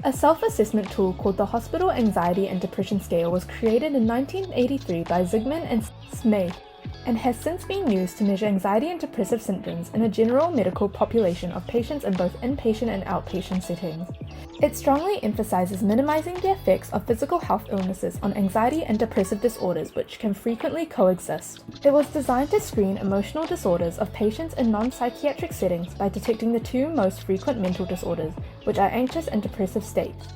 A self-assessment tool called the Hospital Anxiety and Depression Scale was created in 1983 by Zigman and Smay, and has since been used to measure anxiety and depressive symptoms in a general medical population of patients in both inpatient and outpatient settings. It strongly emphasizes minimizing the effects of physical health illnesses on anxiety and depressive disorders, which can frequently coexist. It was designed to screen emotional disorders of patients in non-psychiatric settings by detecting the two most frequent mental disorders, which are anxious and depressive states.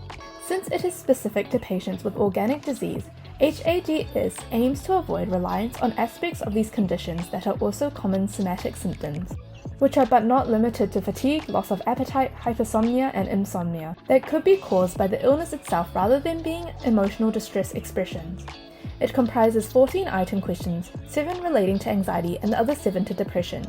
Since it is specific to patients with organic disease, HADS aims to avoid reliance on aspects of these conditions that are also common somatic symptoms, which are but not limited to fatigue, loss of appetite, hypersomnia, and insomnia, that could be caused by the illness itself rather than being emotional distress expressions. It comprises 14 item questions, 7 relating to anxiety and the other 7 to depression.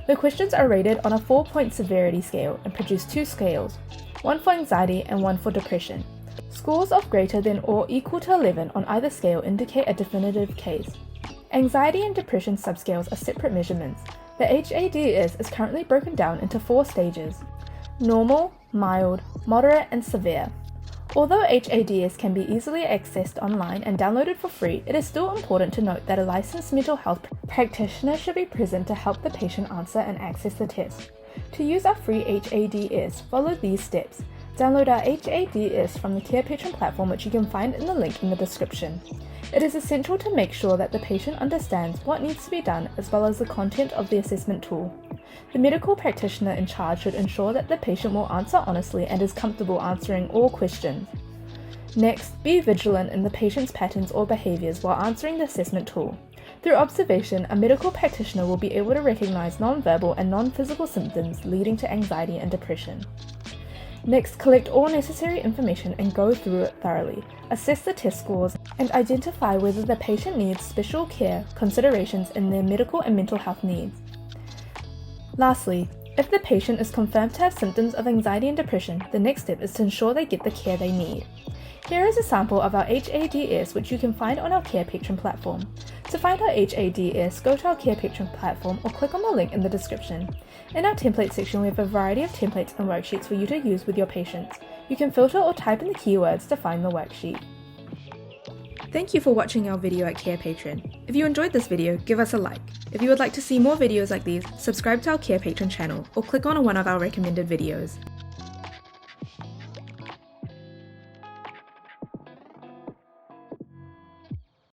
The questions are rated on a 4-point severity scale and produce 2 scales, one for anxiety and one for depression. Scores of greater than or equal to 11 on either scale indicate a definitive case. Anxiety and depression subscales are separate measurements. The HADS is currently broken down into 4 stages: normal, mild, moderate, and severe. Although HADS can be easily accessed online and downloaded for free, it is still important to note that a licensed mental health practitioner should be present to help the patient answer and access the test. To use our free HADS, follow these steps. Download our HADS from the Carepatron platform, which you can find in the link in the description. It is essential to make sure that the patient understands what needs to be done as well as the content of the assessment tool. The medical practitioner in charge should ensure that the patient will answer honestly and is comfortable answering all questions. Next, be vigilant in the patient's patterns or behaviors while answering the assessment tool. Through observation, a medical practitioner will be able to recognize non-verbal and non-physical symptoms leading to anxiety and depression. Next, collect all necessary information and go through it thoroughly. Assess the test scores and identify whether the patient needs special care considerations in their medical and mental health needs. Lastly, if the patient is confirmed to have symptoms of anxiety and depression, the next step is to ensure they get the care they need. Here is a sample of our HADS, which you can find on our Carepatron platform. To find our HADS, go to our Carepatron platform or click on the link in the description. In our template section, we have a variety of templates and worksheets for you to use with your patients. You can filter or type in the keywords to find the worksheet. Thank you for watching our video at Carepatron. If you enjoyed this video, give us a like. If you would like to see more videos like these, subscribe to our Carepatron channel or click on one of our recommended videos.